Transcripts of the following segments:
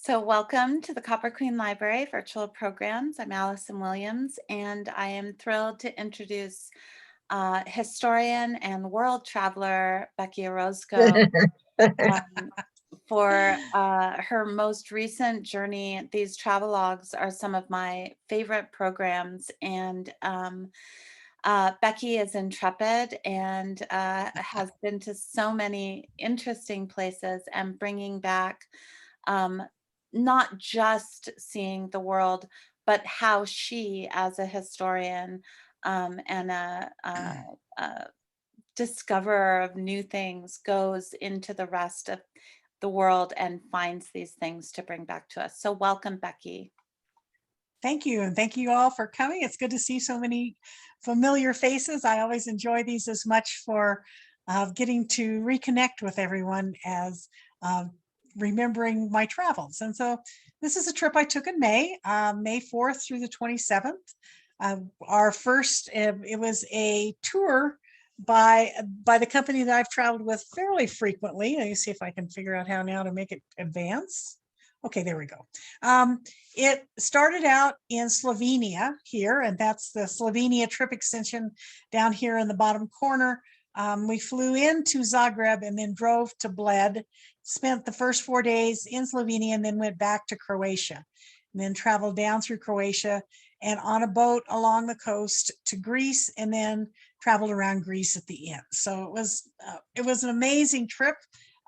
So welcome to the Copper Queen Library virtual programs. I'm Allison Williams, and I am thrilled to introduce historian and world traveler Becky Orozco um, for her most recent journey. These travelogues are some of my favorite programs, and Becky is intrepid and has been to so many interesting places and bringing back um, not just seeing the world, but how she, as a historian and a discoverer of new things, goes into the rest of the world and finds these things to bring back to us. So, welcome, Becky. Thank you. And thank you all for coming. It's good to see so many familiar faces. I always enjoy these as much for getting to reconnect with everyone as uh, remembering my travels. And so this is a trip I took in May, May 4th through the 27th. Our first, it was a tour by the company that I've traveled with fairly frequently. Let me see if I can figure out how now to make it advance. Okay, there we go. It started out in Slovenia here, and that's the Slovenia trip extension down here in the bottom corner. We flew into Zagreb and then drove to Bled, spent the first 4 days in Slovenia, and then went back to Croatia, and then traveled down through Croatia and on a boat along the coast to Greece, and then traveled around Greece at the end. So it was an amazing trip.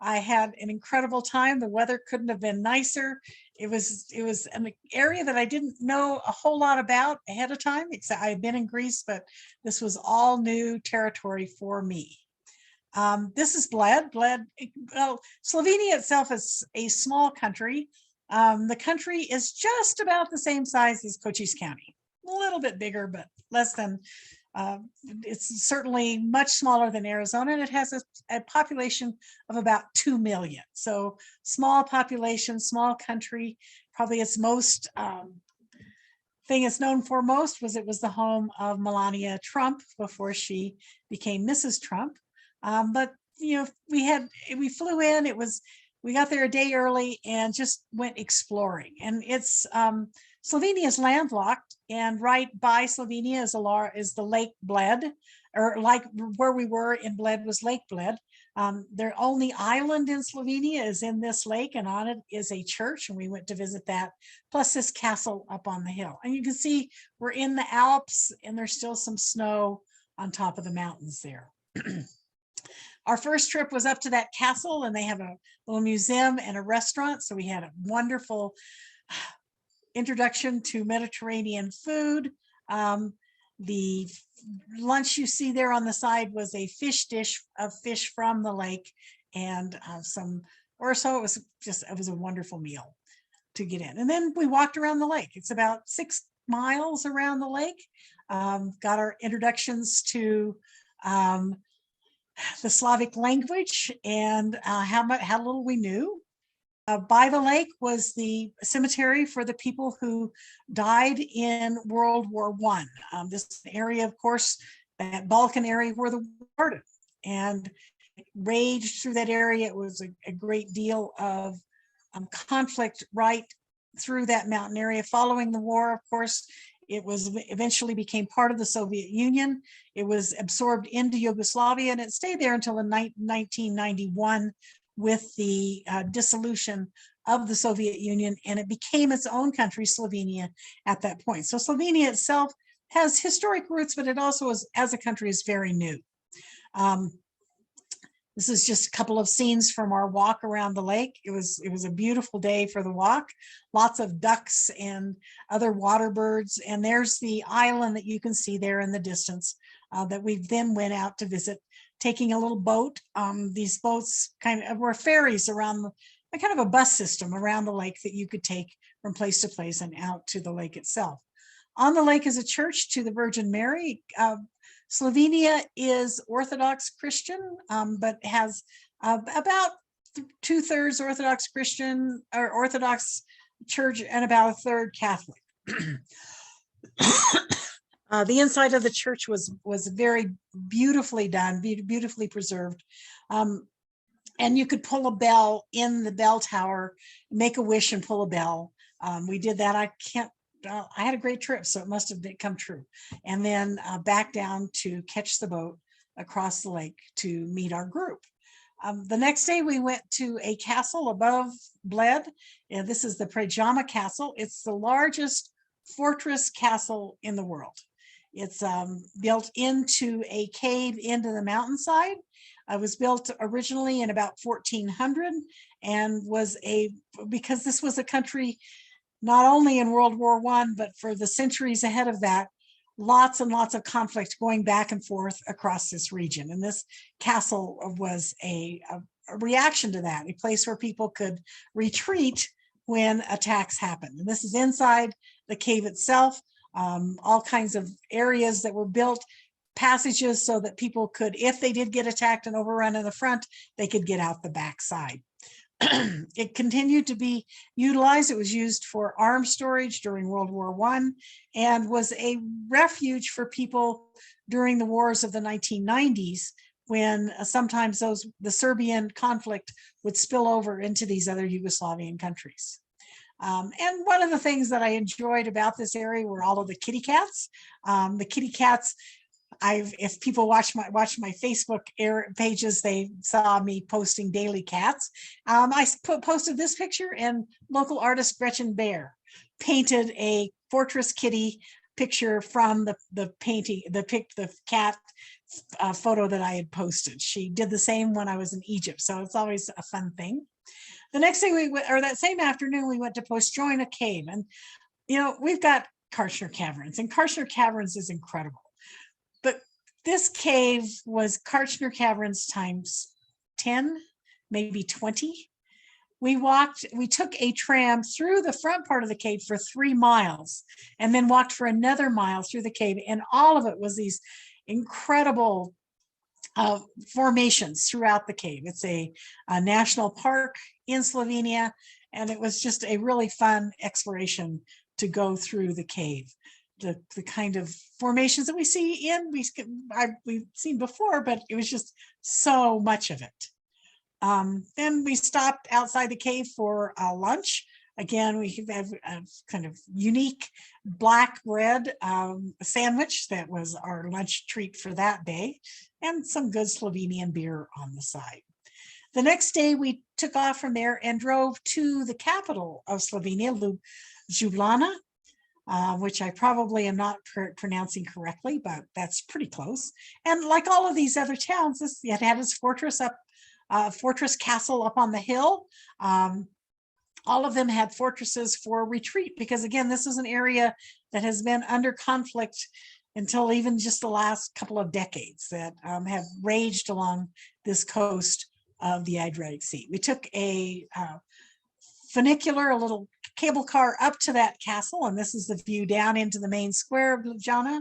I had an incredible time. The weather couldn't have been nicer. It was an area that I didn't know a whole lot about ahead of time, except I had been in Greece, but this was all new territory for me. This is Bled. Well, Slovenia itself is a small country. The country is just about the same size as Cochise County, a little bit bigger, but less than it's certainly much smaller than Arizona, and it has a population of about 2 million. So small population, small country. Probably its most thing it's known for most was it was the home of Melania Trump before she became Mrs. Trump. But you know, we flew in. We got there a day early and just went exploring. And it's Slovenia is landlocked, and right by Slovenia is the Lake Bled, or like where we were in Bled was Lake Bled. Their only island in Slovenia is in this lake, and on it is a church, and we went to visit that, plus this castle up on the hill. And you can see we're in the Alps, and there's still some snow on top of the mountains there. Our first trip was up to that castle, and they have a little museum and a restaurant. So we had a wonderful introduction to Mediterranean food. The lunch you see there on the side was a fish dish of fish from the lake and some orzo. It was a wonderful meal to get in. And then we walked around the lake. It's about 6 miles around the lake. Got our introductions to the Slavic language and how little we knew. By the lake was the cemetery for the people who died in World War I. This area, of course, that Balkan area where the war started, and raged through that area. It was a great deal of conflict right through that mountain area. Following the war, of course, it was eventually became part of the Soviet Union. It was absorbed into Yugoslavia, and it stayed there until 1991 with the dissolution of the Soviet Union, and it became its own country, Slovenia, at that point. So Slovenia itself has historic roots, but it also is, as a country, is very new. This is just a couple of scenes from our walk around the lake. It was a beautiful day for the walk. Lots of ducks and other water birds. And there's the island that you can see there in the distance that we then went out to visit, taking a little boat. These boats kind of were ferries around a kind of a bus system around the lake that you could take from place to place and out to the lake itself. On the lake is a church to the Virgin Mary. Slovenia is Orthodox Christian, but has about 2/3 Orthodox Christian or Orthodox Church and about a third Catholic. The inside of the church was very beautifully done, beautifully preserved. and you could pull a bell in the bell tower, make a wish and pull a bell. We did that. I had a great trip, so it must have come true. And then back down to catch the boat across the lake to meet our group. The next day we went to a castle above Bled. This is the Prejama Castle. It's the largest fortress castle in the world. It's built into a cave into the mountainside. It was built originally in about 1400 and because this was a country not only in World War I, but for the centuries ahead of that, lots and lots of conflict going back and forth across this region. And this castle was a reaction to that, a place where people could retreat when attacks happened. And this is inside the cave itself, all kinds of areas that were built, passages so that people could, if they did get attacked and overrun in the front, they could get out the back side. It continued to be utilized. It was used for arms storage during World War I and was a refuge for people during the wars of the 1990s, when sometimes the Serbian conflict would spill over into these other Yugoslavian countries. And one of the things that I enjoyed about this area were all of the kitty cats. The kitty cats, if people watch my Facebook pages, they saw me posting daily cats. I posted this picture, and local artist Gretchen Bear painted a fortress kitty picture from the painting, the cat photo that I had posted. She did the same when I was in Egypt, so it's always a fun thing. The next thing that same afternoon, we went to Postojna Cave, and we've got Karchner Caverns, and Karchner Caverns is incredible. But this cave was Karchner Caverns times 10, maybe 20. We took a tram through the front part of the cave for 3 miles and then walked for another mile through the cave. And all of it was these incredible formations throughout the cave. It's a national park in Slovenia, and it was just a really fun exploration to go through the cave. The kind of formations that we've seen before, but it was just so much of it. Then we stopped outside the cave for lunch. Again, we have a kind of unique black bread sandwich that was our lunch treat for that day, and some good Slovenian beer on the side. The next day, we took off from there and drove to the capital of Slovenia, Ljubljana, which I probably am not pronouncing correctly, but that's pretty close. And like all of these other towns, it had its fortress castle up on the hill. All of them had fortresses for retreat, because again, this is an area that has been under conflict until even just the last couple of decades, that have raged along this coast of the Adriatic Sea. We took a funicular, a little cable car up to that castle, and this is the view down into the main square of Ljubljana,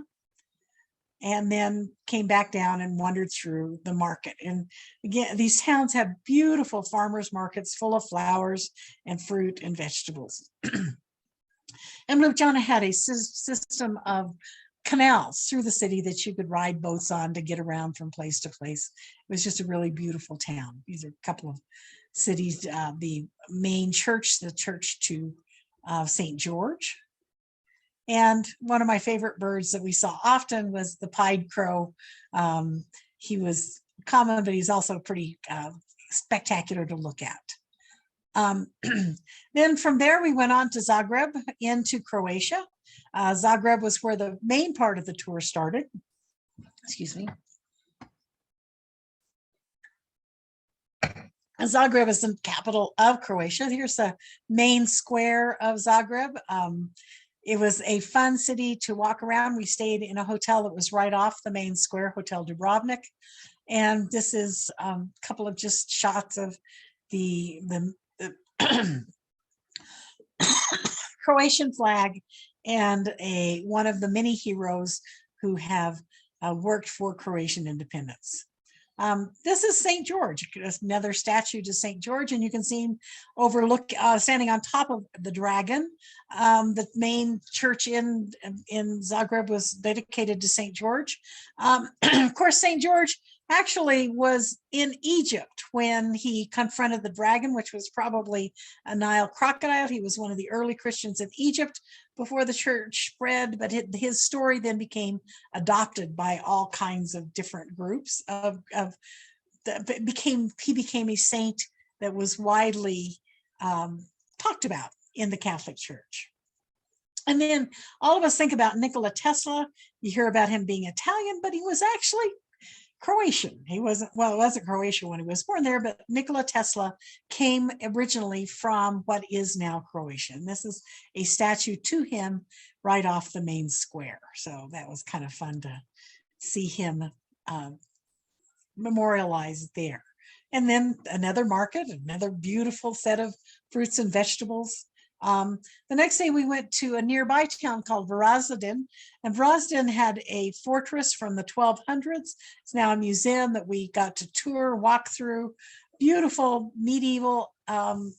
and then came back down and wandered through the market. And again, these towns have beautiful farmers markets full of flowers and fruit and vegetables. And Ljubljana had a system of canals through the city that you could ride boats on to get around from place to place. It was just a really beautiful town. These are a couple of cities. The main church, the church to St. George. And one of my favorite birds that we saw often was the pied crow. He was common, but he's also pretty spectacular to look at. Then from there, we went on to Zagreb into Croatia. Zagreb was where the main part of the tour started. Excuse me. Zagreb is the capital of Croatia. Here's the main square of Zagreb. It was a fun city to walk around. We stayed in a hotel that was right off the main square, Hotel Dubrovnik. And this is a couple of just shots of the Croatian flag and one of the many heroes who have worked for Croatian independence. This is St. George, another statue to St. George, and you can see him standing on top of the dragon. The main church in Zagreb was dedicated to St. George. Of course, St. George actually was in Egypt when he confronted the dragon, which was probably a Nile crocodile. He was one of the early Christians in Egypt before the church spread, but his story then became adopted by all kinds of different groups he became a saint that was widely talked about in the Catholic Church. And then all of us think about Nikola Tesla. You hear about him being Italian, but he was actually Croatian. He wasn't, well, it wasn't Croatia when he was born there, but Nikola Tesla came originally from what is now Croatia. And this is a statue to him right off the main square. So that was kind of fun to see him memorialized there. And then another market, another beautiful set of fruits and vegetables. The next day we went to a nearby town called Varazdin, and Varazdin had a fortress from the 1200s. It's now a museum that we got to tour, walk through. Beautiful medieval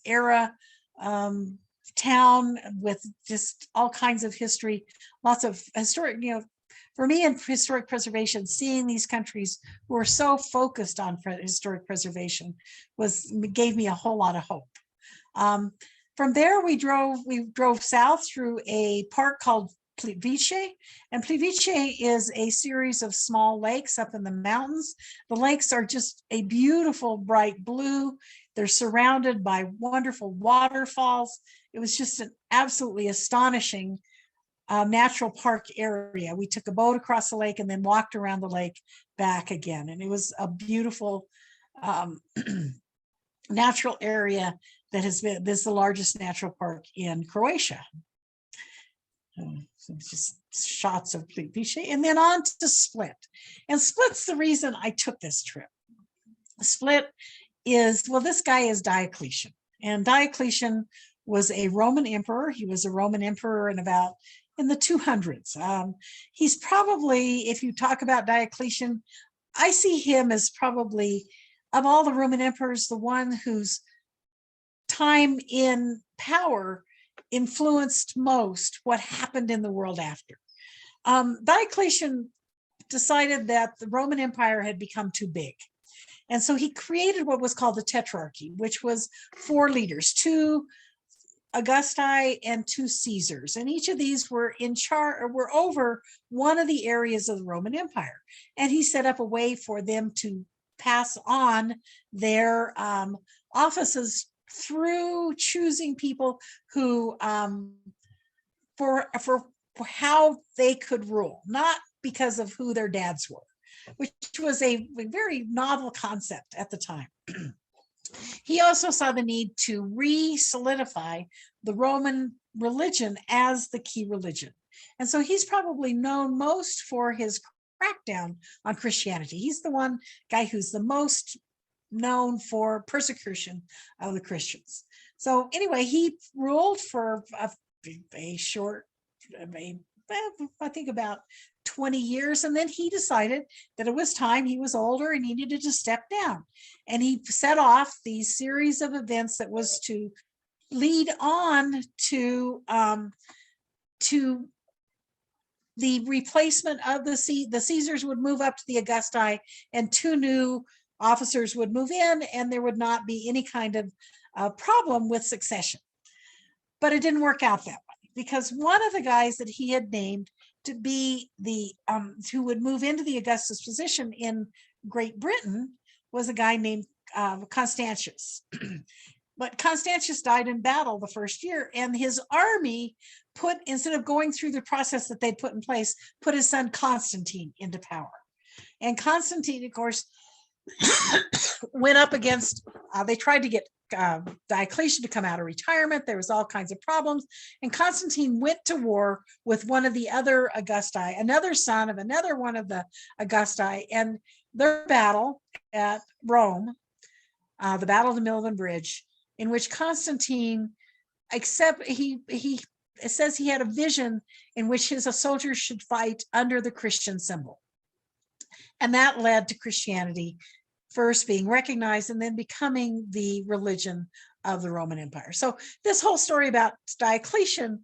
era town with just all kinds of history, lots of historic, for me in historic preservation, seeing these countries who are so focused on historic preservation gave me a whole lot of hope. From there, we drove south through a park called Plivice, and Plivice is a series of small lakes up in the mountains. The lakes are just a beautiful bright blue. They're surrounded by wonderful waterfalls. It was just an absolutely astonishing natural park area. We took a boat across the lake and then walked around the lake back again. And it was a beautiful natural area that this is the largest natural park in Croatia. So just shots of Plivice, and then on to Split. And Split's the reason I took this trip. Split is, well, this guy is Diocletian, and Diocletian was a Roman emperor. He was a Roman emperor in the 200s. He's probably, if you talk about Diocletian, I see him as probably, of all the Roman emperors, the one whose time in power influenced most what happened in the world after. Diocletian decided that the Roman Empire had become too big. And so he created what was called the Tetrarchy, which was 4 leaders, 2 Augusti and 2 Caesars. And each of these were in charge, or were over one of the areas of the Roman Empire. And he set up a way for them to pass on their offices through choosing people who for how they could rule, not because of who their dads were, which was a very novel concept at the time. He also saw the need to re-solidify the Roman religion as the key religion. And so he's probably known most for his crackdown on Christianity. He's the one guy who's the most known for persecution of the Christians. So anyway, he ruled for a short, I think about 20 years. And then he decided that it was time. He was older and he needed to step down. And he set off these series of events that was to lead on to the replacement of the Caesars would move up to the Augusti, and 2 new officers would move in, and there would not be any kind of problem with succession. But it didn't work out that way, because one of the guys that he had named to be the who would move into the Augustus position in Great Britain was a guy named Constantius. But Constantius died in battle the first year, and his army instead of going through the process that they'd put in place, put his son Constantine into power. And Constantine, of course, went up against, they tried to get Diocletian to come out of retirement. There was all kinds of problems. And Constantine went to war with one of the other Augusti, another son of another one of the Augusti, and their battle at Rome, the Battle of the Milvian Bridge, in which Constantine, it says he had a vision in which his soldiers should fight under the Christian symbol. And that led to Christianity first being recognized and then becoming the religion of the Roman Empire. So this whole story about Diocletian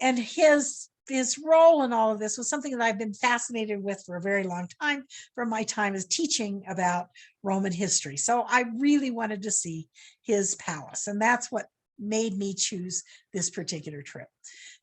and his his role in all of this was something that I've been fascinated with for a very long time from my time as teaching about Roman history. So I really wanted to see his palace, and that's what made me choose this particular trip.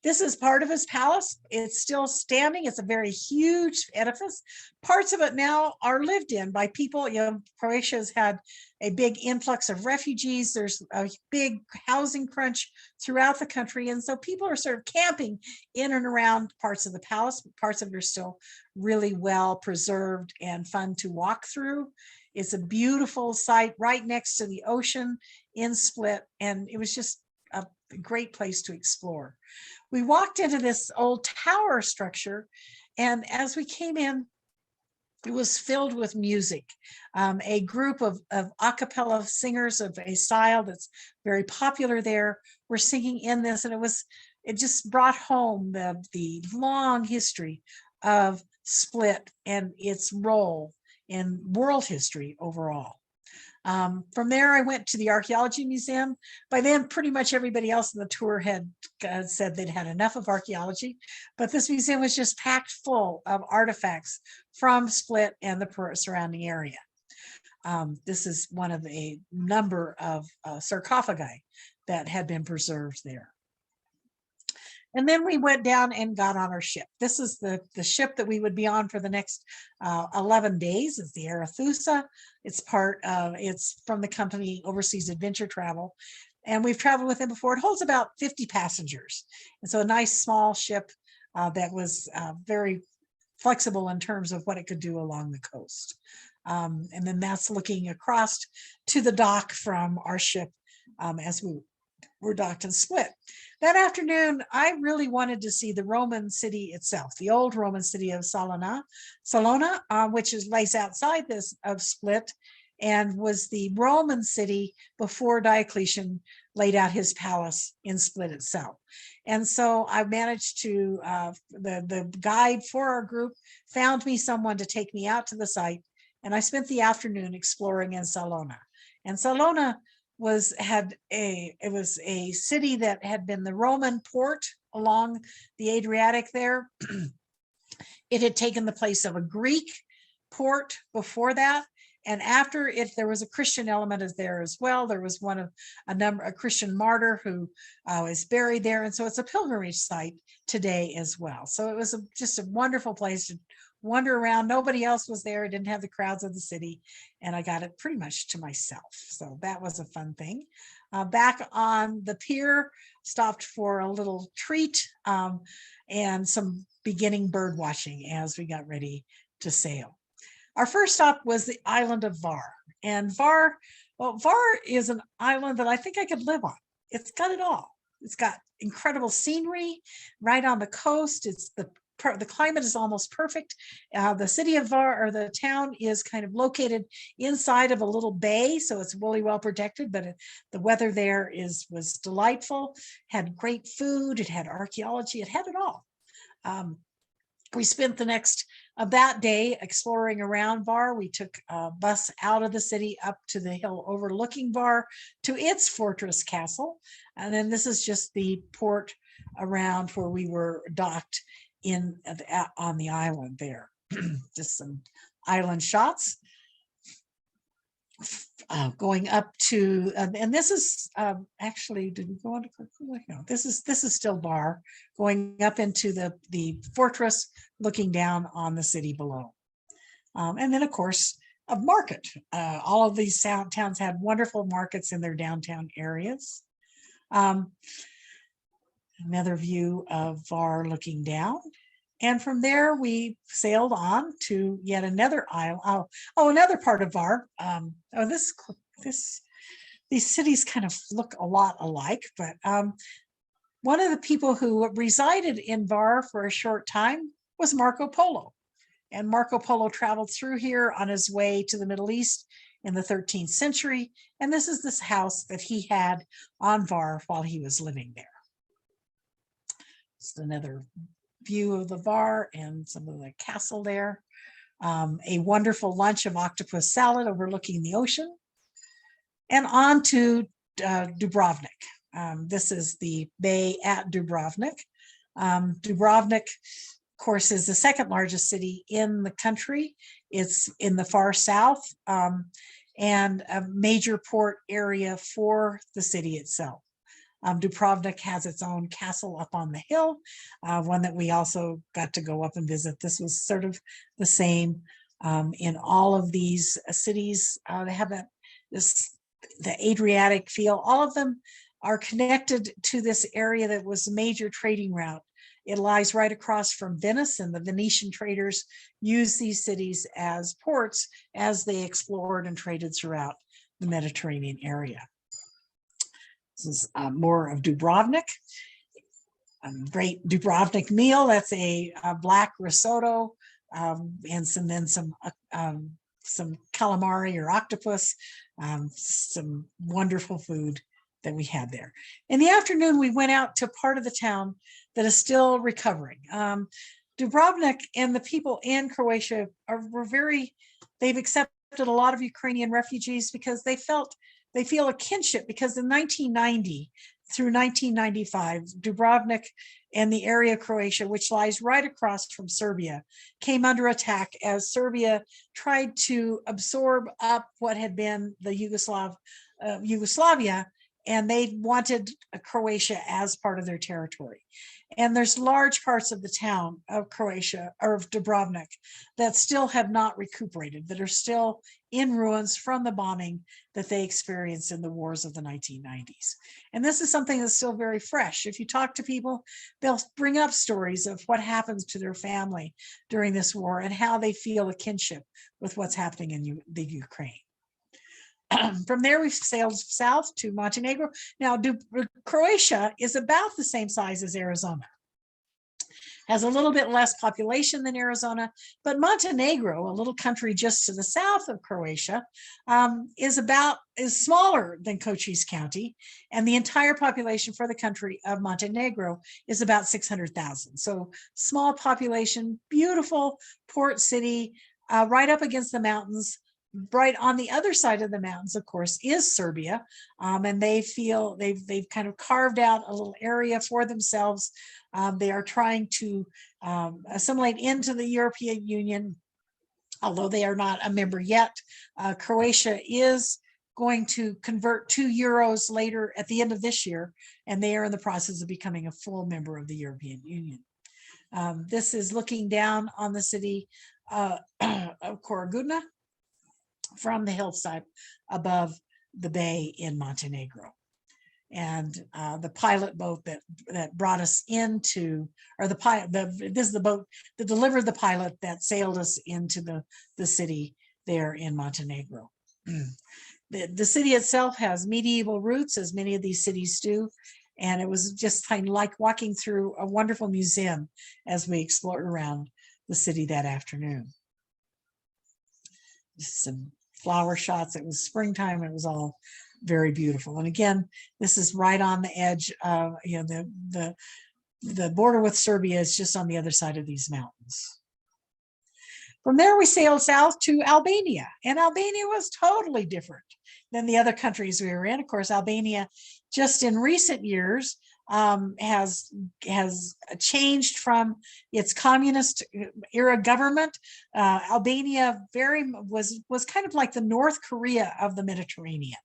This is part of his palace. It's still standing. It's a very huge edifice. Parts of it now are lived in by people. You know, Croatia has had a big influx of refugees. There's a big housing crunch throughout the country. And so people are sort of camping in and around parts of the palace. Parts of it are still really well preserved and fun to walk through. It's a beautiful site right next to the ocean in Split. And it was just a great place to explore. We walked into this old tower structure, and as we came in, it was filled with music. A group of a cappella singers of a style that's very popular there were singing in this, and it just brought home the long history of Split and its role in world history overall. From there, I went to the Archaeology Museum. By then, pretty much everybody else in the tour had said they'd had enough of archaeology, but this museum was just packed full of artifacts from Split and the surrounding area. This is one of a number of sarcophagi that had been preserved there. And then we went down and got on our ship. This is the ship that we would be on for the next 11 days. It's the Arethusa. It's from the company Overseas Adventure Travel. And we've traveled with them before. It holds about 50 passengers. And so a nice small ship that was very flexible in terms of what it could do along the coast. And then that's looking across to the dock from our ship as we were docked in Split. That afternoon, I really wanted to see the Roman city itself, the old Roman city of Salona, which lays outside this of Split, and was the Roman city before Diocletian laid out his palace in Split itself. And so I managed to, the guide for our group found me someone to take me out to the site, and I spent the afternoon exploring in Salona. And Salona was a city that had been the Roman port along the Adriatic there. It had taken the place of a Greek port before that. And after it, there was a Christian element there as well. There was a Christian martyr who is buried there. And so it's a pilgrimage site today as well. So it was just a wonderful place to wander around. Nobody else was there. Didn't have the crowds of the city, and I got it pretty much to myself. So that was a fun thing. Back on the pier, stopped for a little treat and some beginning bird watching as we got ready to sail. Our first stop was the island of Var. And Var is an island that I think I could live on. It's got it all. It's got incredible scenery right on the coast. The climate is almost perfect. The city of Var, or the town, is kind of located inside of a little bay, so it's really well protected, but the weather there was delightful, had great food, it had archaeology, it had it all. We spent the next of that day exploring around Var. We took a bus out of the city up to the hill overlooking Var to its fortress castle. And then this is just the port around where we were docked on the island there. Just some island shots. Going up to, and this is actually, did we go on to Croatia? No, this is still Var, going up into the fortress, looking down on the city below. And then, of course, a market. All of these towns had wonderful markets in their downtown areas. Another view of Var looking down. And from there, we sailed on to yet another island. Another part of Var. These cities kind of look a lot alike, but one of the people who resided in Var for a short time was Marco Polo. And Marco Polo traveled through here on his way to the Middle East in the 13th century. And this house that he had on Var while he was living there. Just another view of the Var and some of the castle there. A wonderful lunch of octopus salad overlooking the ocean. And on to Dubrovnik. This is the bay at Dubrovnik. Dubrovnik, of course, is the second largest city in the country. It's in the far south, and a major port area for the city itself. Dubrovnik has its own castle up on the hill, one that we also got to go up and visit. This was sort of the same in all of these cities. They have the Adriatic feel. All of them are connected to this area that was a major trading route. It lies right across from Venice, and the Venetian traders used these cities as ports as they explored and traded throughout the Mediterranean area. This is more of Dubrovnik. Great Dubrovnik meal. That's a black risotto and some calamari or octopus. Some wonderful food that we had there. In the afternoon, we went out to part of the town that is still recovering. Dubrovnik and the people in Croatia they've accepted a lot of Ukrainian refugees because they feel a kinship, because in 1990 through 1995, Dubrovnik and the area of Croatia, which lies right across from Serbia, came under attack as Serbia tried to absorb up what had been the Yugoslavia, and they wanted Croatia as part of their territory. And there's large parts of the town of Croatia, or of Dubrovnik, that still have not recuperated, that are still in ruins from the bombing that they experienced in the wars of the 1990s. And this is something that's still very fresh. If you talk to people, they'll bring up stories of what happens to their family during this war and how they feel a kinship with what's happening in the Ukraine. From there, we sailed south to Montenegro. Now, Croatia is about the same size as Arizona. Has a little bit less population than Arizona, but Montenegro, a little country just to the south of Croatia, is smaller than Cochise County, and the entire population for the country of Montenegro is about 600,000. So small population, beautiful port city, right up against the mountains. Right on the other side of the mountains, of course, is Serbia, and they feel they've kind of carved out a little area for themselves. They are trying to assimilate into the European Union, although they are not a member yet. Croatia is going to convert to euros later at the end of this year, and they are in the process of becoming a full member of the European Union. This is looking down on the city of Koragudna from the hillside above the bay in Montenegro. And the pilot boat that brought us into, or this is the boat that delivered the pilot that sailed us into the city there in Montenegro. The city itself has medieval roots, as many of these cities do, and it was just kind of like walking through a wonderful museum as we explored around the city that afternoon. Some flower shots. It was springtime. It was all very beautiful. And again, this is right on the edge of, the border with Serbia is just on the other side of these mountains. From there, we sailed south to Albania, and Albania was totally different than the other countries we were in. Of course, Albania, just in recent years, has changed from its communist era government. Albania was kind of like the North Korea of the Mediterranean.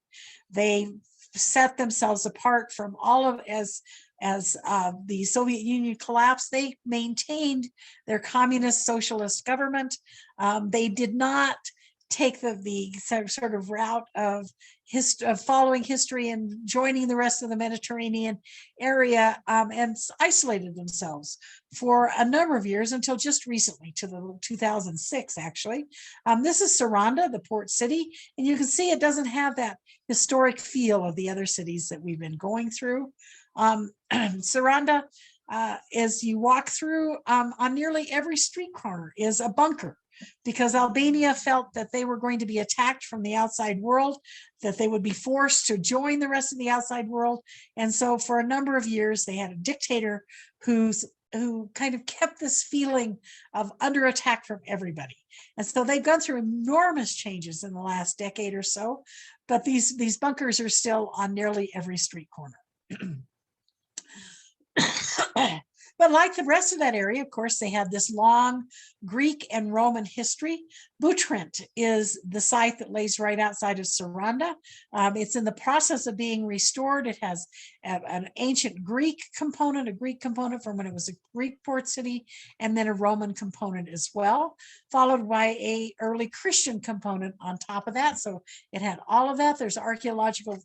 They set themselves apart from all of as the Soviet Union collapsed. They maintained their communist socialist government. They did not take the sort of route of following history and joining the rest of the Mediterranean area, and isolated themselves for a number of years until just recently, to the 2006 actually. This is Saranda, the port city, and you can see it doesn't have that historic feel of the other cities that we've been going through. Saranda, as you walk through, on nearly every street corner is a bunker, because Albania felt that they were going to be attacked from the outside world, that they would be forced to join the rest of the outside world. And so for a number of years, they had a dictator who kind of kept this feeling of under attack from everybody. And so they've gone through enormous changes in the last decade or so, but these bunkers are still on nearly every street corner. But like the rest of that area, of course, they had this long Greek and Roman history. Butrint is the site that lays right outside of Saranda. It's in the process of being restored. It has an ancient Greek component, a Greek component from when it was a Greek port city, and then a Roman component as well, followed by a early Christian component on top of that. So it had all of that. There's archaeological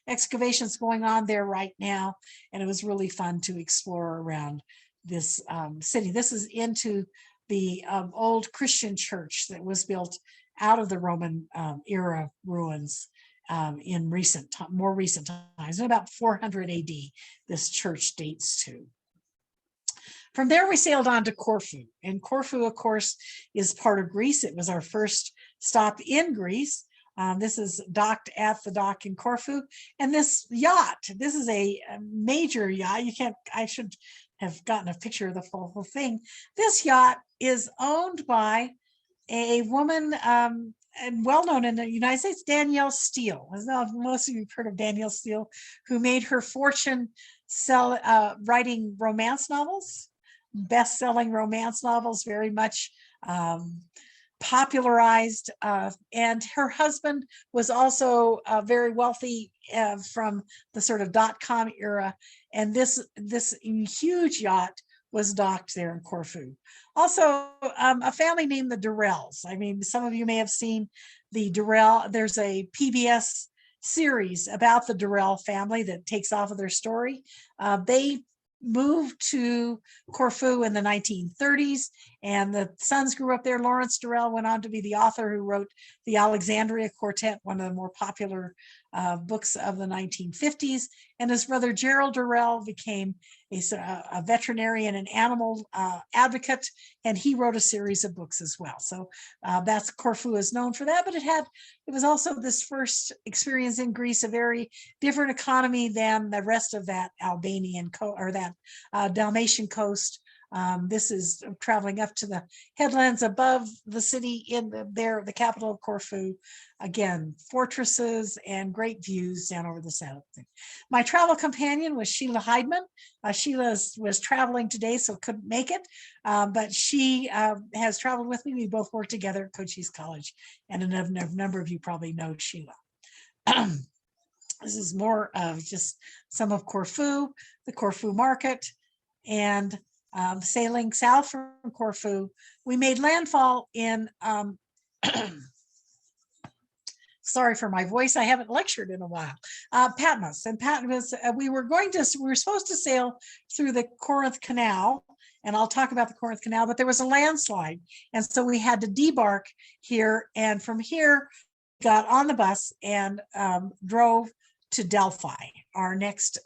excavations going on there right now, and it was really fun to explore around this city. This is into the old Christian church that was built out of the Roman era ruins in more recent times. In about 400 AD, this church dates to. From there, we sailed on to Corfu. And Corfu, of course, is part of Greece. It was our first stop in Greece. This is docked at the dock in Corfu. And this yacht, this is a major yacht. I should have gotten a picture of the whole thing. This yacht is owned by a woman and well-known in the United States, Danielle Steele. Most of you have heard of Danielle Steele, who made her fortune writing romance novels, best-selling romance novels, very much popularized, and her husband was also very wealthy from the sort of .com era, and this huge yacht was docked there in Corfu. Also, a family named the Durrells. I mean, some of you may have seen the Durrell. There's a PBS series about the Durrell family that takes off of their story. They moved to Corfu in the 1930s, and the sons grew up there. Lawrence Durrell went on to be the author who wrote the Alexandria Quartet, one of the more popular books of the 1950s. And his brother Gerald Durrell became a veterinarian and animal advocate, and he wrote a series of books as well. So that's Corfu is known for that, but it was also this first experience in Greece, a very different economy than the rest of that Albanian or that Dalmatian coast. This is traveling up to the headlands above the city the capital of Corfu. Again, fortresses and great views down over the south. My travel companion was Sheila Heidman. Sheila was traveling today, so couldn't make it, but she has traveled with me. We both worked together at Cochise College, and a number of you probably know Sheila. This is more of just some of Corfu, the Corfu market, and sailing south from Corfu. We made landfall in sorry for my voice, I haven't lectured in a while. Patmos. And Patmos, we were supposed to sail through the Corinth Canal, and I'll talk about the Corinth Canal, but there was a landslide. And so we had to debark here. And from here, got on the bus and drove to Delphi, our next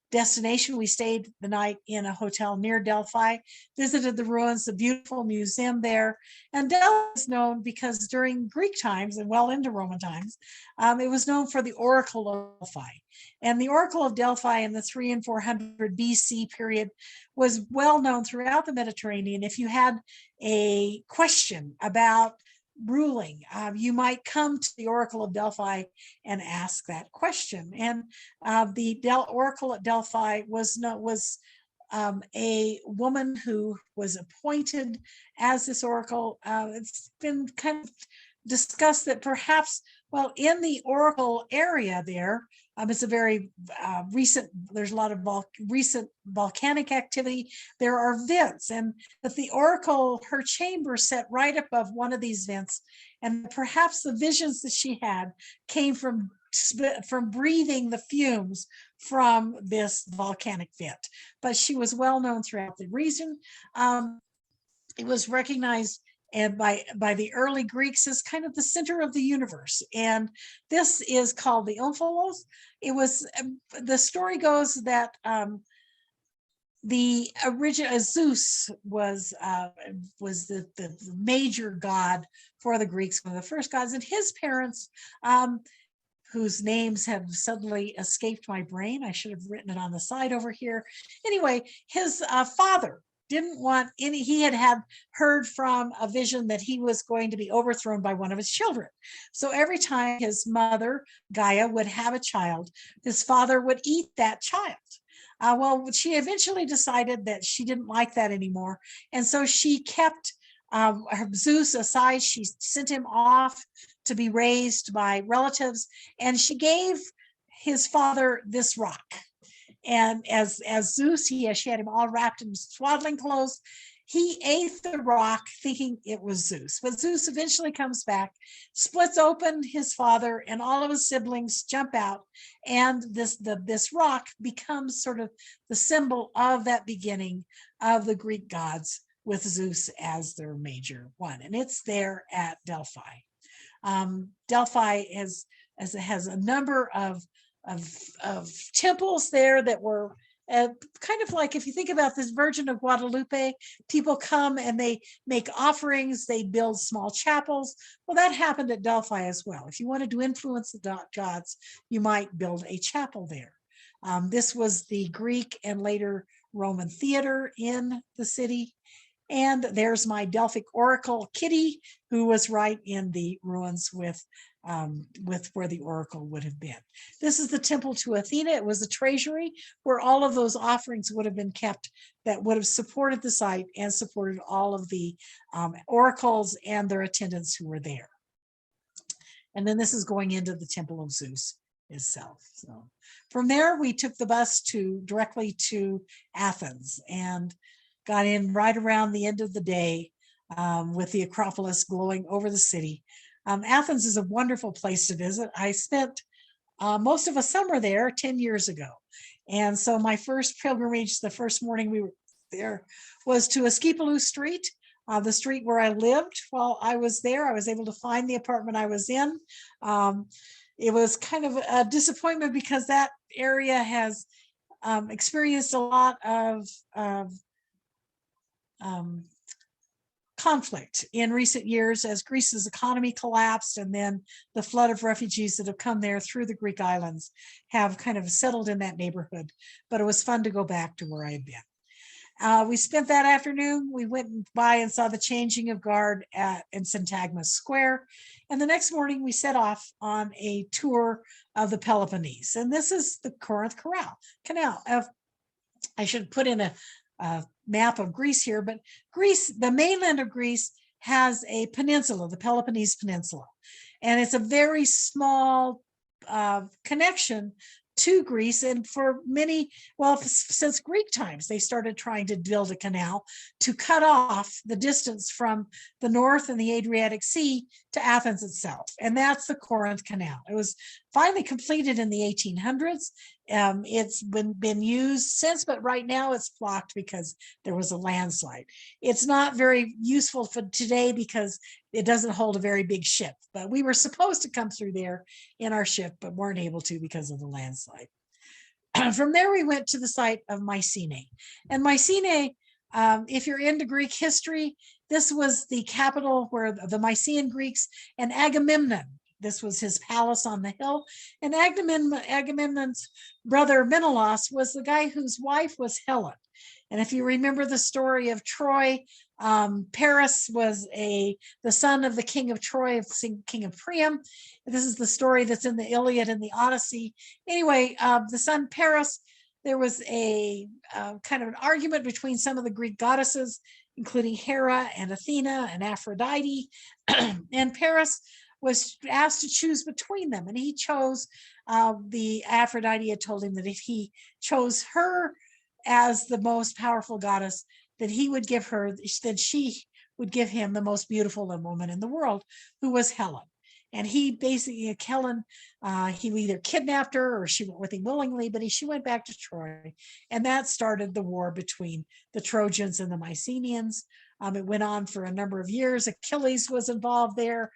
destination. We stayed the night in a hotel near Delphi, visited the ruins, the beautiful museum there. And Delphi is known because during Greek times and well into Roman times, it was known for the Oracle of Delphi. And the Oracle of Delphi in the 300 and 400 BC period was well known throughout the Mediterranean. If you had a question about ruling, you might come to the Oracle of Delphi and ask that question. And the Oracle at Delphi was a woman who was appointed as this oracle. It's been kind of discussed that perhaps, well, in the Oracle area there, it's a very recent, there's a lot of recent volcanic activity. There are vents, and that the Oracle, her chamber sat right above one of these vents, and perhaps the visions that she had came from breathing the fumes from this volcanic vent. But she was well known throughout the region. It was recognized and by the early Greeks as kind of the center of the universe. And this is called the Omphalos. It was, the story goes that the original Zeus was the major god for the Greeks, one of the first gods, and his parents, whose names have suddenly escaped my brain. I should have written it on the side over here. Anyway, his father didn't want any, he had heard from a vision that he was going to be overthrown by one of his children. So every time his mother, Gaia, would have a child, his father would eat that child. Well, she eventually decided that she didn't like that anymore. And so she kept Zeus aside. She sent him off to be raised by relatives, and she gave his father this rock. And as Zeus, she had him all wrapped in swaddling clothes. He ate the rock thinking it was Zeus. But Zeus eventually comes back, splits open his father, and all of his siblings jump out. And this rock becomes sort of the symbol of that beginning of the Greek gods, with Zeus as their major one. And it's there at Delphi. Delphi has a number of temples there that were kind of like, if you think about this Virgin of Guadalupe, people come and they make offerings, they build small chapels. Well, that happened at Delphi as well. If you wanted to influence the gods, you might build a chapel there. This was the Greek and later Roman theater in the city. And there's my Delphic oracle Kitty, who was right in the ruins with where the oracle would have been. This is the temple to Athena. It was a treasury where all of those offerings would have been kept, that would have supported the site and supported all of the oracles and their attendants who were there. And then this is going into the temple of Zeus itself. So from there, we took the bus directly to Athens and got in right around the end of the day with the Acropolis glowing over the city. Athens is a wonderful place to visit. I spent most of a summer there 10 years ago. And so my first pilgrimage, the first morning we were there, was to Asclepius Street, the street where I lived while I was there. I was able to find the apartment I was in. It was kind of a disappointment because that area has experienced a lot of conflict in recent years as Greece's economy collapsed, and then the flood of refugees that have come there through the Greek islands have kind of settled in that neighborhood. But it was fun to go back to where I had been. We spent that afternoon. We went by and saw the changing of guard in Syntagma Square. And the next morning we set off on a tour of the Peloponnese. And this is the Corinth Canal. I should put in a map of Greece here, but Greece, the mainland of Greece, has a peninsula, the Peloponnese Peninsula. And it's a very small connection to Greece. And for many, well, since Greek times, they started trying to build a canal to cut off the distance from the north and the Adriatic Sea to Athens itself. And that's the Corinth Canal. It was finally completed in the 1800s. It's been used since, but right now it's blocked because there was a landslide. It's not very useful for today because it doesn't hold a very big ship, but we were supposed to come through there in our ship, but weren't able to because of the landslide. From there, we went to the site of Mycenae. And Mycenae, if you're into Greek history, this was the capital where the Mycenaean Greeks and Agamemnon, this was his palace on the hill. And Agamemnon's brother Menelaus was the guy whose wife was Helen. And if you remember the story of Troy, Paris was the son of the king of Troy, king of Priam. This is the story that's in the Iliad and the Odyssey. Anyway, the son Paris, there was a kind of an argument between some of the Greek goddesses, including Hera and Athena and Aphrodite. And Paris was asked to choose between them. And he chose, the Aphrodite had told him that if he chose her as the most powerful goddess, that he would give her, that she would give him the most beautiful woman in the world, who was Helen. And he basically, Helen, he either kidnapped her or she went with him willingly, but she went back to Troy. And that started the war between the Trojans and the Mycenaeans. It went on for a number of years. Achilles was involved there.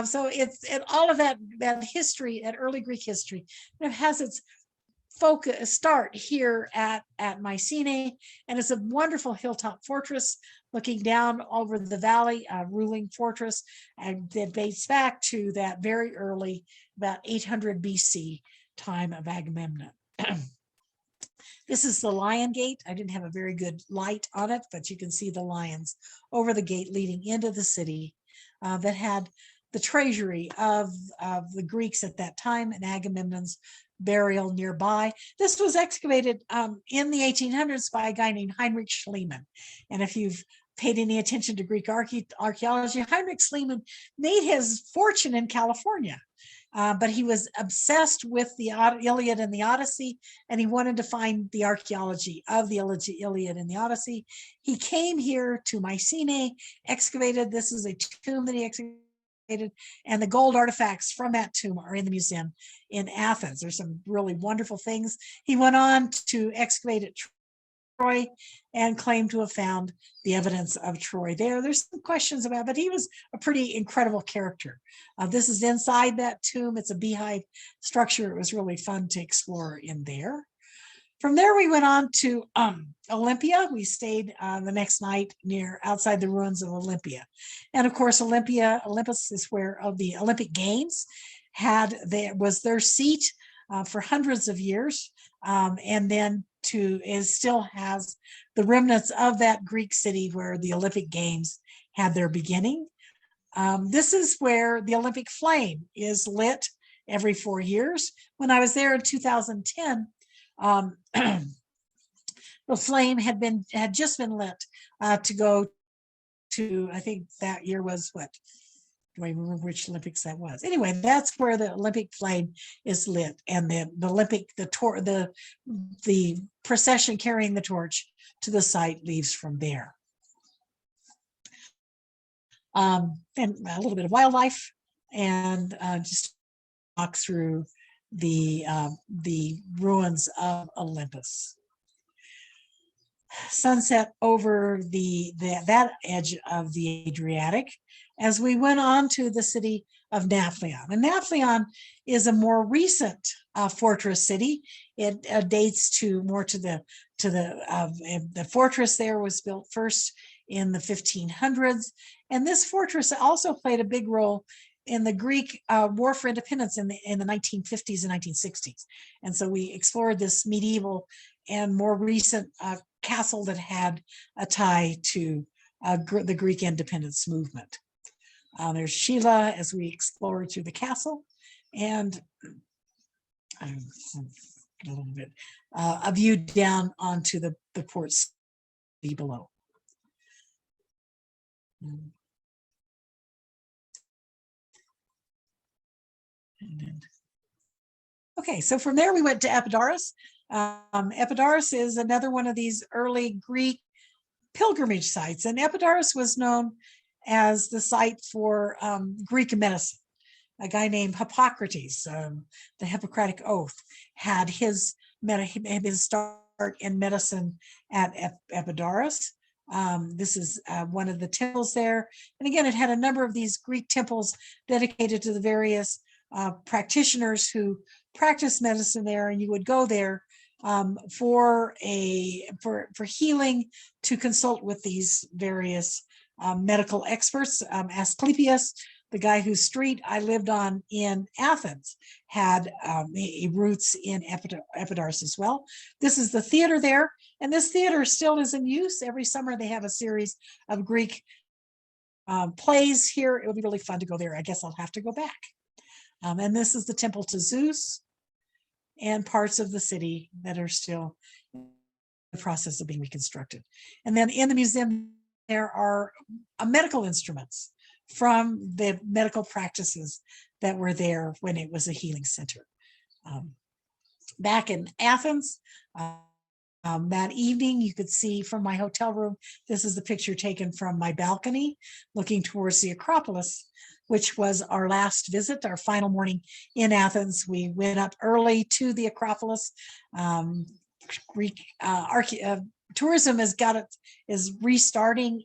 So it's all of that history, that early Greek history, has its start here at Mycenae, and it's a wonderful hilltop fortress looking down over the valley, ruling fortress, and that dates back to that very early, about 800 BC time of Agamemnon. This is the Lion Gate. I didn't have a very good light on it, but you can see the lions over the gate leading into the city that had the treasury of the Greeks at that time, and Agamemnon's burial nearby. This was excavated in the 1800s by a guy named Heinrich Schliemann. And if you've paid any attention to Greek archaeology, Heinrich Schliemann made his fortune in California. But he was obsessed with the Iliad and the Odyssey, and he wanted to find the archaeology of the Iliad and the Odyssey. He came here to Mycenae, excavated. This is a tomb that he excavated, and the gold artifacts from that tomb are in the museum in Athens. There's some really wonderful things. He went on to excavate at Troy and claimed to have found the evidence of Troy there. There's some questions about, but he was a pretty incredible character. This is inside that tomb. It's a beehive structure. It was really fun to explore in there. From there, we went on to Olympia. We stayed the next night outside the ruins of Olympia. And of course, Olympus is where the Olympic Games was their seat for hundreds of years. And then still has the remnants of that Greek city where the Olympic Games had their beginning. This is where the Olympic flame is lit every 4 years. When I was there in 2010, the flame had just been lit to go to, I think that year was what? Do I remember which Olympics that was? Anyway, that's where the Olympic flame is lit, and the procession carrying the torch to the site leaves from there. And a little bit of wildlife, and just walk through the ruins of Olympus. Sunset over that edge of the Adriatic as we went on to the city of Nafplion. And Nafplion is a more recent fortress city. It dates more to the fortress there was built first in the 1500s. And this fortress also played a big role in the Greek war for independence in the 1950s and 1960s. And so we explored this medieval and more recent castle that had a tie to the Greek independence movement. There's Sheila as we explored through the castle, and a little bit a view down onto the port city below. Okay, so from there we went to Epidaurus. Epidaurus is another one of these early Greek pilgrimage sites, and Epidaurus was known as the site for Greek medicine. A guy named Hippocrates, the Hippocratic Oath, had his start in medicine at Epidaurus. This is one of the temples there. And again, it had a number of these Greek temples dedicated to the various practitioners who practiced medicine there, and you would go there for healing, to consult with these various medical experts. Asclepius, the guy whose street I lived on in Athens, had roots in Epidaurus as well. This is the theater there, and this theater still is in use. Every summer they have a series of Greek plays here. It would be really fun to go there. I guess I'll have to go back. And this is the temple to Zeus, and parts of the city that are still in the process of being reconstructed. And then in the museum, there are medical instruments from the medical practices that were there when it was a healing center. Back in Athens, that evening, you could see from my hotel room, this is the picture taken from my balcony, looking towards the Acropolis, which was our last visit, our final morning in Athens. We went up early to the Acropolis. Greek tourism is restarting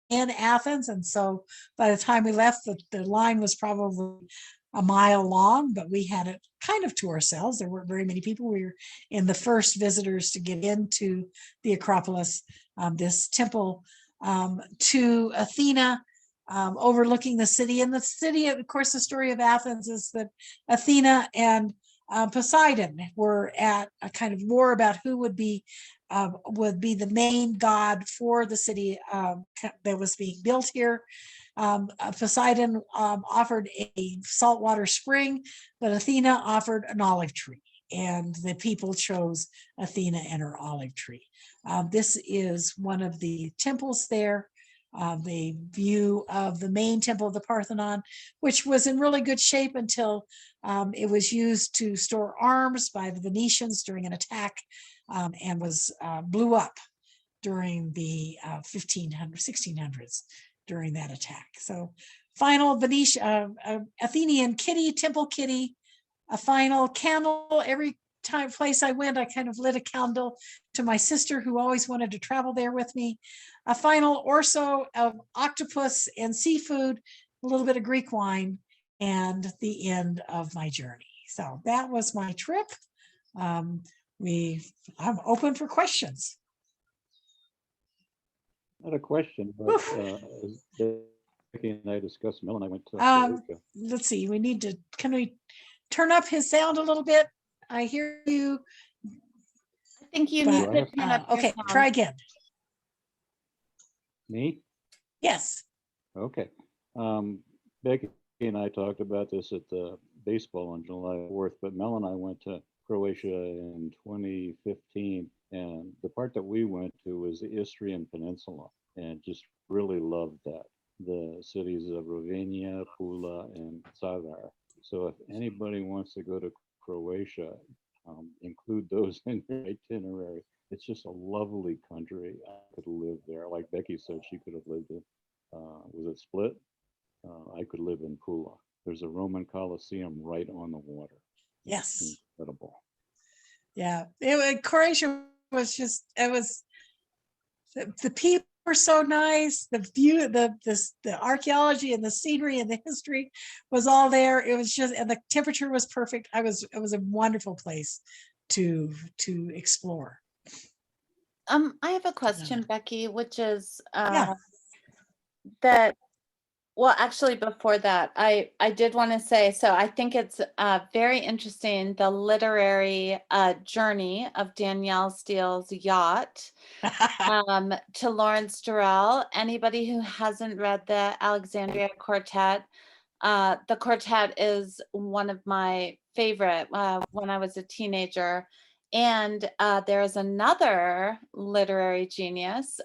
in Athens, and so by the time we left, the line was probably a mile long, but we had it kind of to ourselves. There weren't very many people. We were in the first visitors to get into the Acropolis, this temple to Athena, overlooking the city. And the city, of course, the story of Athens is that Athena and Poseidon were at a kind of war about who would be the main god for the city that was being built here. Poseidon offered a saltwater spring, but Athena offered an olive tree. And the people chose Athena and her olive tree. This is one of the temples there. The view of the main temple of the Parthenon, which was in really good shape until it was used to store arms by the Venetians during an attack, and was blew up during the 1600s during that attack. So final Venetian Athenian kitty, temple kitty, a final candle. Every place I went, I kind of lit a candle to my sister who always wanted to travel there with me. A final orzo of octopus and seafood, a little bit of Greek wine, and the end of my journey. So that was my trip. I'm open for questions. Not a question, but as Becky and I discussed, Mel and I went to Croatia. Let's see, can we turn up his sound a little bit? I hear you. I think you need to turn up your okay, sound. try again. Me? Yes. Okay. Becky and I talked about this at the baseball on July 4th, but Mel and I went to Croatia in 2015, and the part that we went to was the Istrian Peninsula, and just really loved that. The cities of Slovenia, Pula, and Zadar. So if anybody wants to go to Croatia, include those in your itinerary. It's just a lovely country. I could live there. Like Becky said, she could have lived in, was it Split? I could live in Pula. There's a Roman Colosseum right on the water. Yes. Incredible. Yeah. Croatia was just, it was, the people were so nice. The view, the archaeology and the scenery and the history was all there. It was just, and the temperature was perfect. It was a wonderful place to explore. I have a question, Becky, which is Yeah. that, well, actually before that, I did want to say, so I think it's very interesting, the literary journey of Danielle Steele's yacht to Lawrence Durrell. Anybody who hasn't read the Alexandria Quartet, the quartet is one of my favorite when I was a teenager. And there's another literary genius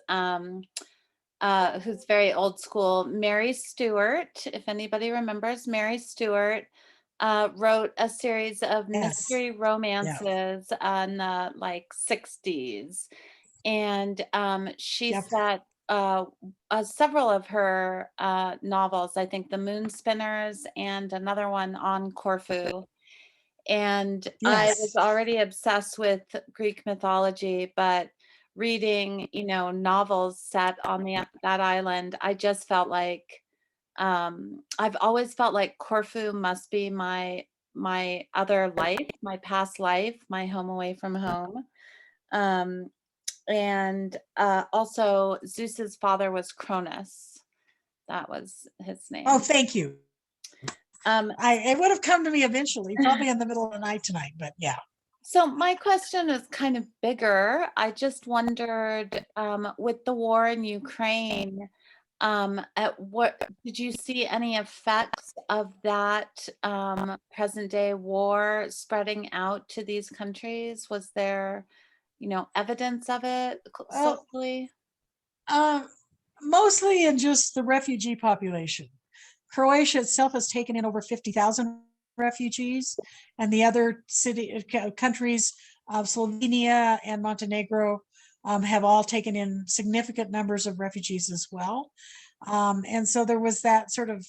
who's very old school, Mary Stewart. If anybody remembers, Mary Stewart wrote a series of mystery romances in the like 60s. And she set several of her novels, I think The Moon Spinners and another one on Corfu. And I was already obsessed with Greek mythology, but reading, novels set on that island, I just felt like I've always felt like Corfu must be my other life, my past life, my home away from home. And also Zeus's father was Cronus. That was his name. Oh, thank you. It would have come to me eventually, probably in the middle of the night tonight, but yeah. So my question is kind of bigger. I just wondered, with the war in Ukraine, did you see any effects of that present day war spreading out to these countries? Was there, evidence of it socially? Mostly in just the refugee population. Croatia itself has taken in over 50,000 refugees, and the other countries of Slovenia and Montenegro have all taken in significant numbers of refugees as well. And so there was that sort of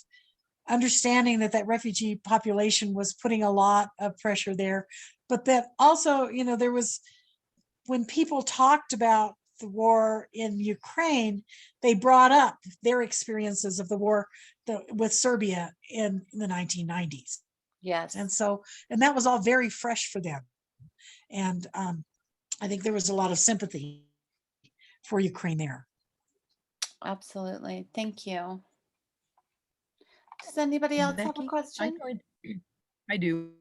understanding that refugee population was putting a lot of pressure there, but that also, there was, when people talked about the war in Ukraine, they brought up their experiences of the war with Serbia in the 1990s. Yes. And that was all very fresh for them. And I think there was a lot of sympathy for Ukraine there. Absolutely. Thank you. Does anybody else have a question? I do.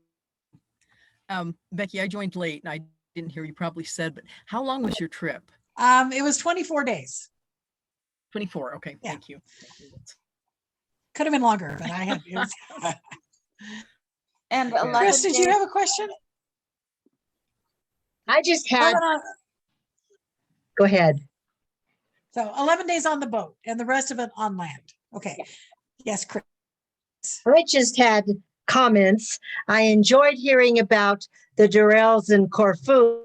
Becky, I joined late and I didn't hear you probably said, but how long was your trip? It was 24 days. 24. Okay. Yeah. Thank you. Could have been longer, but I had, it was. And Okay. 11 Chris, did you days- have a question? I just had, Well, go ahead. So 11 days on the boat and the rest of it on land. Okay. Yes, Chris. I just had comments. I enjoyed hearing about the Durrells in Corfu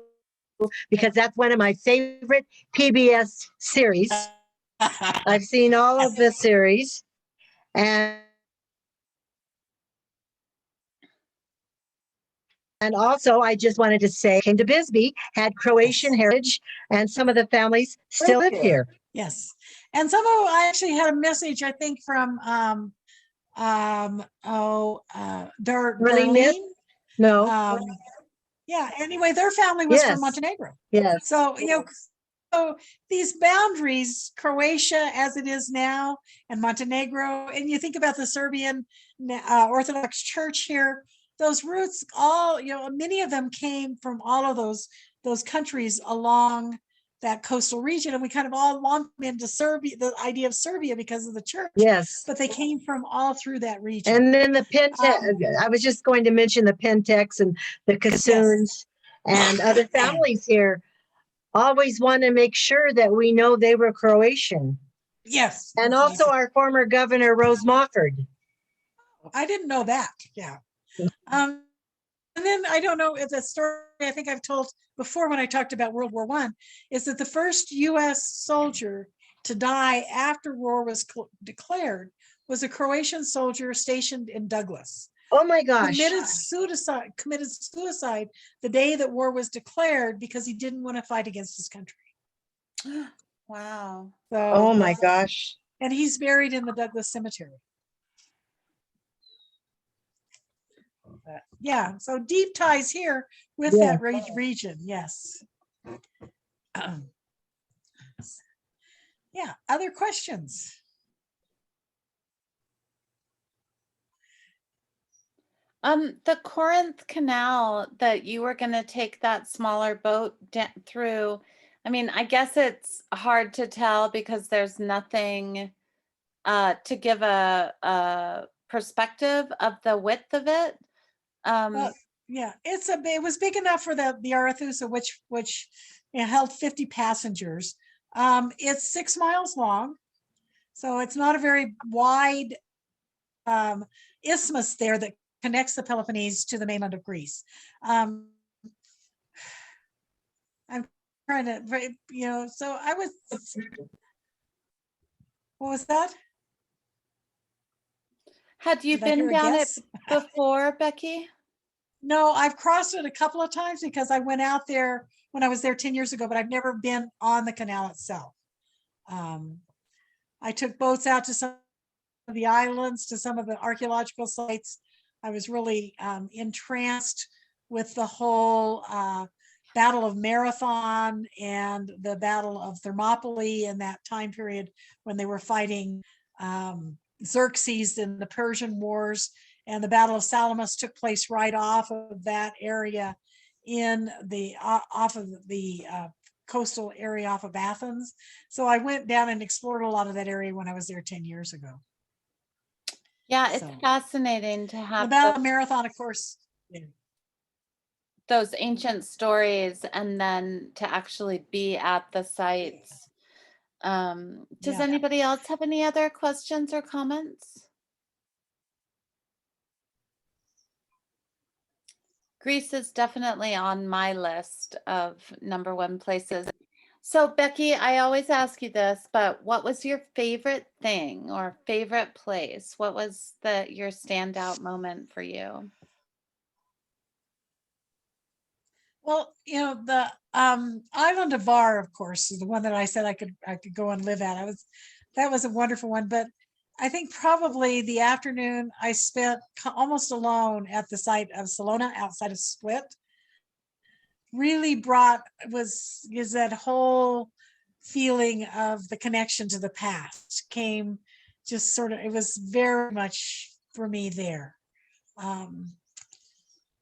because that's one of my favorite PBS series. I've seen all of the series. And also, I just wanted to say, came to Bisbee, had Croatian heritage, and some of the families still live here. Yes. And some of I actually had a message, I think, from Really, Miss? Darlene. No. Yeah, anyway, their family was from Yes. Montenegro. Yes. So, so these boundaries, Croatia as it is now, and Montenegro, and you think about the Serbian Orthodox Church here, those roots all, many of them came from all of those countries along that coastal region, and we kind of all lumped into Serbia, the idea of Serbia because of the church, Yes. but they came from all through that region. And then the Pentex, I was just going to mention the Pentex and the Kassuns and other families here always want to make sure that we know they were Croatian. Yes. And also our former governor, Rose Mofford. I didn't know that. Yeah. And then I don't know if the story I think I've told before when I talked about World War I is that the first U.S. soldier to die after war was declared was a Croatian soldier stationed in Douglas. Oh my gosh. Committed suicide the day that war was declared because he didn't want to fight against his country. Wow. So, Oh my gosh. and he's buried in the Douglas Cemetery. Yeah, so deep ties here with Yeah. that region. Yes. Yeah, other questions? The Corinth Canal that you were going to take that smaller boat through, I mean, I guess it's hard to tell because there's nothing to give a perspective of the width of it. Yeah, it was big enough for the Arethusa, which held 50 passengers. It's 6 miles long, so it's not a very wide isthmus there that connects the Peloponnese to the mainland of Greece. I'm trying to, so I was, what was that? Had you Did I hear been a down it guess? before, Becky? No, I've crossed it a couple of times because I went out there when I was there 10 years ago, but I've never been on the canal itself. I took boats out to some of the islands, to some of the archaeological sites. I was really entranced with the whole Battle of Marathon and the Battle of Thermopylae in that time period when they were fighting Xerxes in the Persian Wars. And the Battle of Salamis took place right off of that area in the off of the coastal area off of Athens. So I went down and explored a lot of that area when I was there 10 years ago. Yeah, it's So, fascinating to the have Battle of Marathon, of course. Yeah. those ancient stories and then to actually be at the sites. Does Yeah. anybody else have any other questions or comments? Greece is definitely on my list of #1 places. So Becky, I always ask you this, but what was your favorite thing or favorite place? What was your standout moment for you? Well, the island of Var, of course, is the one that I said I could go and live at. That was a wonderful one, but I think probably the afternoon I spent almost alone at the site of Salona outside of Split really is that whole feeling of the connection to the past came just sort of, it was very much for me there.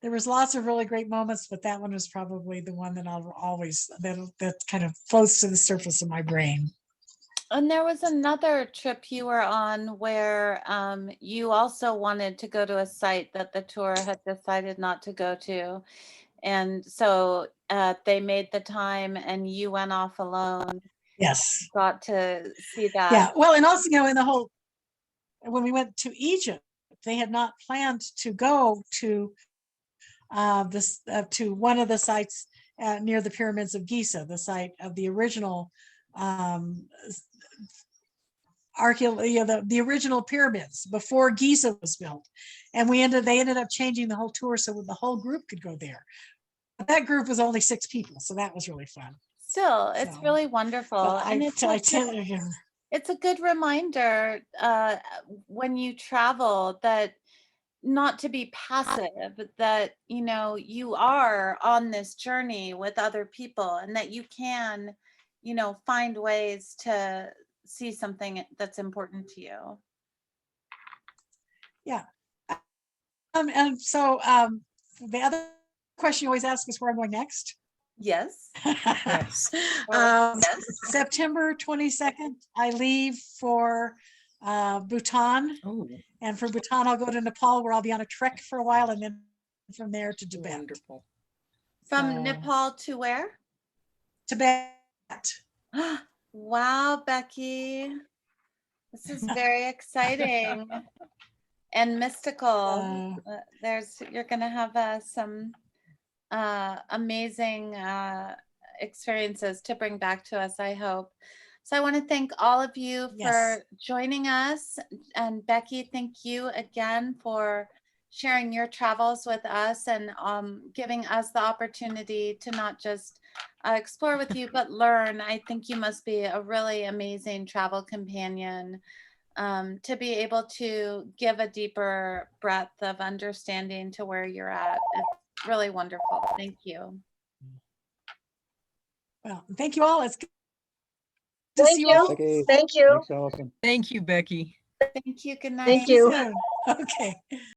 There was lots of really great moments, but that one was probably the one that I'll always, that kind of floats to the surface of my brain. And there was another trip you were on where you also wanted to go to a site that the tour had decided not to go to. And so they made the time and you went off alone, Yes. got to see that. Yeah. Well, and also, in the whole, when we went to Egypt, they had not planned to go to this to one of the sites near the pyramids of Giza, the site of the original the original pyramids before Giza was built. And they ended up changing the whole tour so the whole group could go there. But that group was only 6 people, so that was really fun. Still, it's So, really wonderful. but And I it's a good reminder when you travel that not to be passive, that you are on this journey with other people and that you can find ways to see something that's important to you. Yeah. And so the other question you always ask is where I'm going next. Yes. Yes. Yes. September 22nd, I leave for Bhutan. Oh, And from Bhutan, I'll go to Nepal, where I'll be on a trek for a while, and then from there to Tibet. wonderful. From So- Nepal to where? Tibet. Wow, Becky. This is very exciting and mystical. You're going to have some amazing experiences to bring back to us, I hope. So I want to thank all of you Yes. for joining us. And Becky, thank you again for sharing your travels with us and giving us the opportunity to not just explore with you, but learn. I think you must be a really amazing travel companion to be able to give a deeper breadth of understanding to where you're at. It's really wonderful. Thank you. Well, thank you all. It's good to Thank see you you. all. Okay, Thank you. thanks, Allison. Thank you, Becky. Thank you. Good night. Thank See you you. soon. Okay.